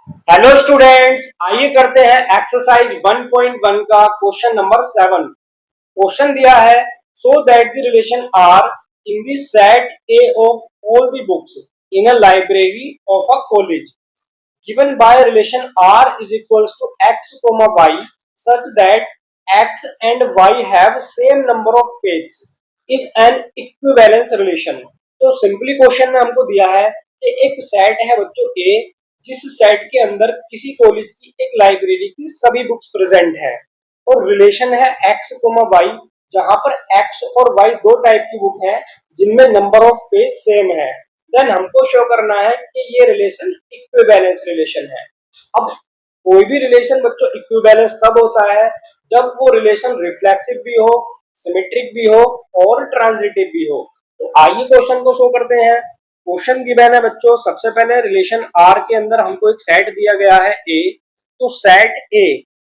Hello students, आइए करते हैं एक्सरसाइज 1.1 का क्वेश्चन नंबर 7। क्वेश्चन दिया है, so that the relation R in the set A of all the books in a library of a college given by relation r is equals to x comma y such that x and y have same number of pages is an equivalence relation। तो simply question में हमको दिया है कि एक set है बच्चों ए, जिस सेट के अंदर किसी कॉलेज की एक लाइब्रेरी की सभी बुक्स प्रेजेंट है और रिलेशन है x y, जहां पर x और y दो टाइप की बुक है जिनमें नंबर ऑफ पेज सेम है। देन हमको शो करना है कि ये रिलेशन इक्विवेलेंस रिलेशन है। अब कोई भी रिलेशन बच्चों इक्विवेलेंस तब होता है जब वो रिलेशन रिफ्लेक्सिव भी हो, सिमेट्रिक भी हो और ट्रांजिटिव भी हो। तो आइए क्वेश्चन को शो करते हैं। क्वेश्चन गिवन है बच्चों, सबसे पहले रिलेशन आर के अंदर हमको एक सेट दिया गया है ए। तो सेट ए,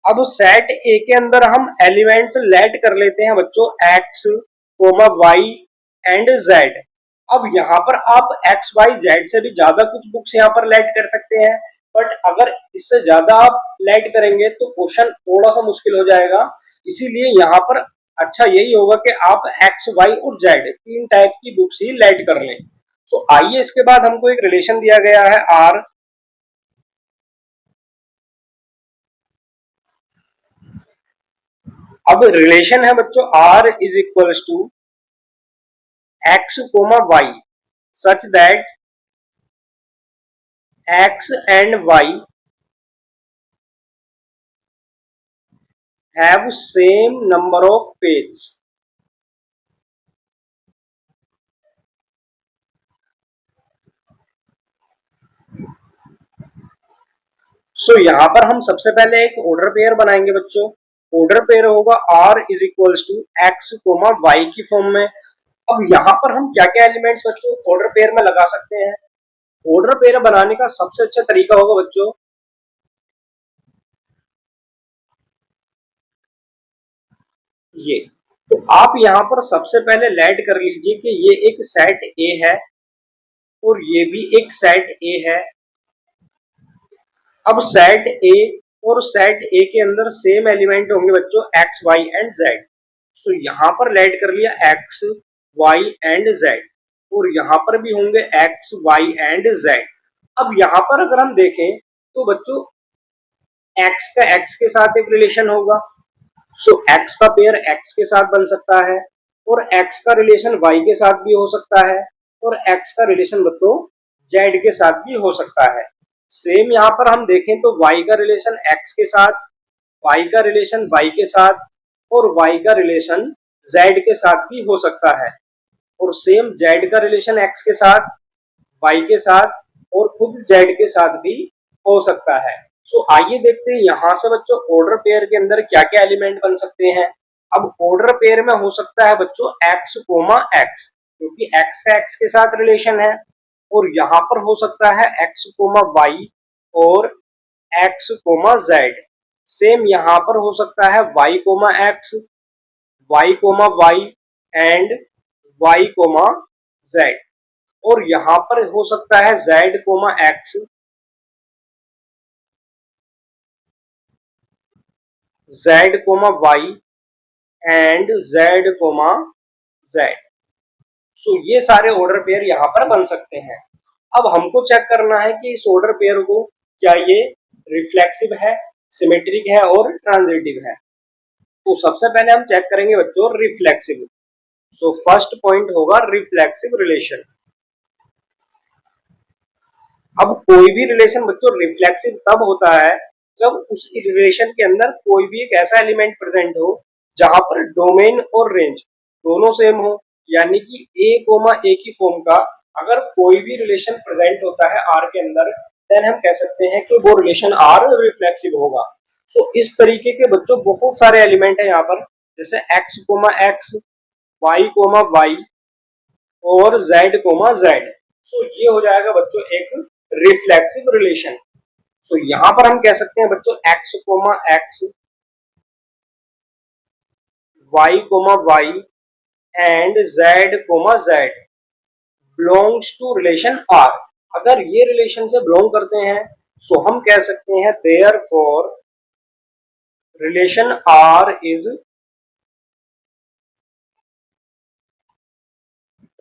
अब सेट ए के अंदर हम एलिमेंट्स लेट कर लेते हैं बच्चों X comma Y and Z. अब यहाँ पर आप एक्स वाई जेड से भी ज्यादा कुछ बुक्स यहाँ पर लेट कर सकते हैं, बट अगर इससे ज्यादा आप लेट करेंगे तो क्वेश्चन थोड़ा सा मुश्किल हो जाएगा। इसीलिए यहाँ पर अच्छा यही होगा कि आप एक्स वाई और जेड तीन टाइप की बुक्स ही लेट कर लें। तो आइए इसके बाद हमको एक रिलेशन दिया गया है आर। अब रिलेशन है बच्चों R is equals to X comma Y such that X and Y have same number of page. So यहाँ पर हम सबसे पहले एक ऑर्डर पेयर बनाएंगे बच्चों। ऑर्डर पेयर होगा R is equals to X comma Y की फॉर्म में। अब यहाँ पर हम क्या क्या एलिमेंट्स बच्चों ऑर्डर पेयर में लगा सकते हैं। ऑर्डर पेयर बनाने का सबसे अच्छा तरीका होगा बच्चों ये। तो आप यहाँ पर सबसे पहले लेट कर लीजिए कि ये एक सेट ए है और ये भी एक सेट ए है। अब सेट ए और सेट ए के अंदर सेम एलिमेंट होंगे बच्चों एक्स वाई एंड जेड। तो यहाँ पर लेट कर लिया एक्स वाई एंड जेड और यहाँ पर भी होंगे एक्स वाई एंड जेड। अब यहाँ पर अगर हम देखें तो बच्चों एक्स का एक्स के साथ एक रिलेशन होगा। सो एक्स का पेयर एक्स के साथ बन सकता है और एक्स का रिलेशन वाई के साथ भी हो सकता है और एक्स का रिलेशन बच्चों जेड के साथ भी हो सकता है। सेम यहाँ पर हम देखें तो वाई का रिलेशन एक्स के साथ, वाई का रिलेशन वाई के साथ और वाई का रिलेशन जेड के साथ भी हो सकता है और सेम जेड का रिलेशन एक्स के साथ, वाई के साथ और खुद जेड के साथ भी हो सकता है। सो आइए देखते हैं यहाँ से बच्चों ऑर्डर पेयर के अंदर क्या क्या एलिमेंट बन सकते हैं। अब ऑर्डर पेयर में हो सकता है बच्चों एक्स कोमा एक्स, क्योंकि एक्स का एक्स के साथ रिलेशन है। और यहाँ पर हो सकता है एक्स कोमा वाई और एक्स कोमा जेड। सेम यहाँ पर हो सकता है Y comma X, Y comma Y and Y comma Z. और यहाँ पर हो सकता है Z comma X, Z comma Y and Z comma Z. So ये सारे ऑर्डर पेयर यहाँ पर बन सकते हैं। अब हमको चेक करना है कि इस ऑर्डर पेयर को क्या ये रिफ्लेक्सिव है, सिमेट्रिक है और ट्रांजिटिव है। तो सबसे पहले हम चेक करेंगे बच्चों रिफ्लेक्सिव। सो फर्स्ट पॉइंट होगा रिफ्लेक्सिव रिलेशन। अब कोई भी रिलेशन बच्चों रिफ्लेक्सिव तब होता है जब उस रिलेशन के अंदर कोई भी एक ऐसा एलिमेंट प्रेजेंट हो जहां पर डोमेन और रेंज दोनों सेम हो। यानी कि ए कोमा ए की फॉर्म का अगर कोई भी रिलेशन प्रेजेंट होता है आर के अंदर, देन हम कह सकते हैं कि वो रिलेशन आर रिफ्लेक्सिव होगा। तो इस तरीके के बच्चों बहुत सारे एलिमेंट है यहाँ पर, जैसे X comma X, Y comma Y और जेड कोमा जेड। सो ये हो जाएगा बच्चों एक रिफ्लेक्सिव रिलेशन। तो यहां पर हम कह सकते हैं बच्चों X comma X, Y comma Y and Z comma Z belongs to relation R. अगर ये रिलेशन से बिलोंग करते हैं सो हम कह सकते हैं therefore relation R is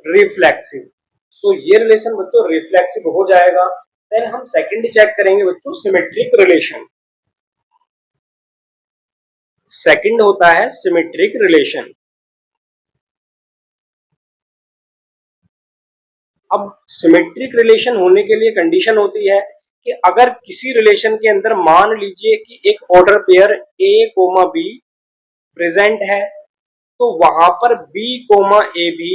reflexive. So ये रिलेशन बच्चों रिफ्लेक्सिव हो जाएगा। देन हम सेकंड चेक करेंगे बच्चों सिमेट्रिक रिलेशन। सेकंड होता है सिमेट्रिक रिलेशन। अब सिमेट्रिक रिलेशन होने के लिए कंडीशन होती है कि अगर किसी रिलेशन के अंदर मान लीजिए कि एक order pair A comma B present है, तो वहां पर B comma A B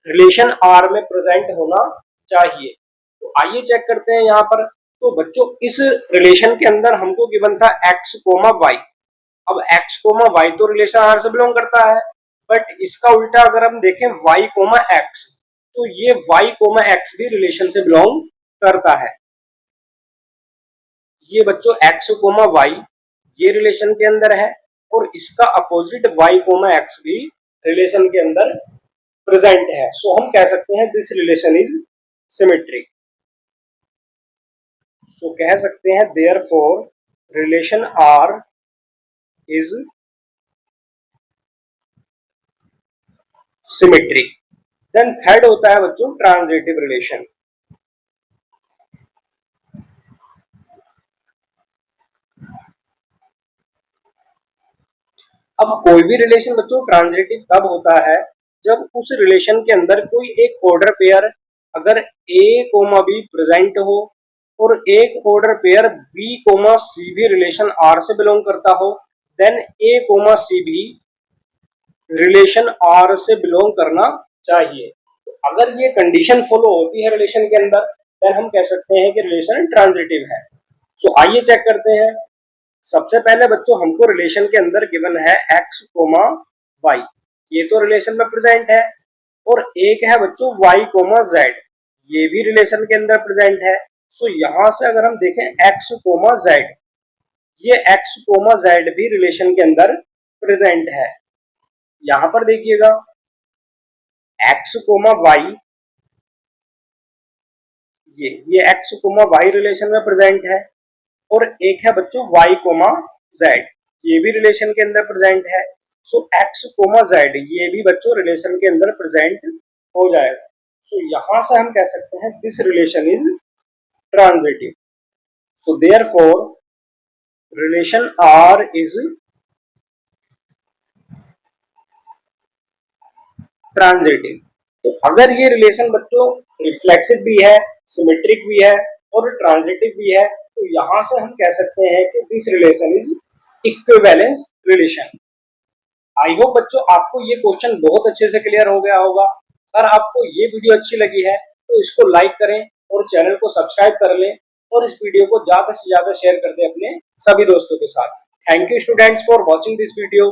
relation R में प्रेजेंट होना चाहिए। तो आइए चेक करते हैं यहाँ पर। तो बच्चों इस रिलेशन के अंदर हमको गिवन था एक्स कोमा वाई। अब एक्स कोमा वाई तो रिलेशन आर से बिलोंग करता है, बट इसका उल्टा अगर हम देखें वाई कोमा एक्स, तो ये वाई कोमा एक्स भी रिलेशन से बिलोंग करता है। ये बच्चों एक्स कोमा वाई ये रिलेशन के अंदर है, और इसका अपोजिट वाई कोमा एक्स भी रिलेशन के अंदर प्रेजेंट है। सो हम कह सकते हैं this relation is symmetric. So कह सकते हैं therefore relation R is symmetric. Then third होता है बच्चों ट्रांजिटिव रिलेशन। अब कोई भी रिलेशन बच्चों ट्रांजिटिव तब होता है जब उस रिलेशन के अंदर कोई एक ऑर्डर पेयर अगर ए कोमा बी प्रेजेंट हो और एक order pair B comma C भी रिलेशन आर से बिलोंग करता हो, देन ए कोमा सी भी रिलेशन आर से बिलोंग करना चाहिए। तो अगर ये कंडीशन फॉलो होती है रिलेशन के अंदर, देन हम कह सकते हैं कि रिलेशन ट्रांजिटिव है। तो आइए चेक करते हैं। सबसे पहले बच्चों हमको रिलेशन के अंदर गिवन है एक्स कोमा वाई, ये तो रिलेशन में प्रेजेंट है, और एक है बच्चों वाई कोमा जेड, ये भी रिलेशन के अंदर प्रेजेंट है। तो यहां से अगर हम देखें एक्स कोमा जेड, ये एक्स कोमा जेड भी रिलेशन के अंदर प्रेजेंट है। यहां पर देखिएगा एक्स कोमा वाई, ये एक्स कोमा वाई रिलेशन में प्रेजेंट है, और एक है बच्चों वाई कोमा जेड, ये भी रिलेशन के अंदर प्रेजेंट है। सो एक्स कोमा जेड ये भी बच्चों रिलेशन के अंदर प्रेजेंट हो जाएगा। तो यहां से हम कह सकते हैं this relation is transitive. So therefore relation R is transitive. तो अगर ये रिलेशन बच्चों रिफ्लेक्सिव भी है, सिमेट्रिक भी है और ट्रांजिटिव भी है, तो यहां से हम कह सकते हैं कि this relation is equivalence relation. I hope बच्चों आपको ये क्वेश्चन बहुत अच्छे से क्लियर हो गया होगा। अगर आपको ये वीडियो अच्छी लगी है तो इसको लाइक करें और चैनल को सब्सक्राइब कर लें, और इस वीडियो को ज्यादा से ज्यादा शेयर कर दें अपने सभी दोस्तों के साथ। Thank you students for watching this video.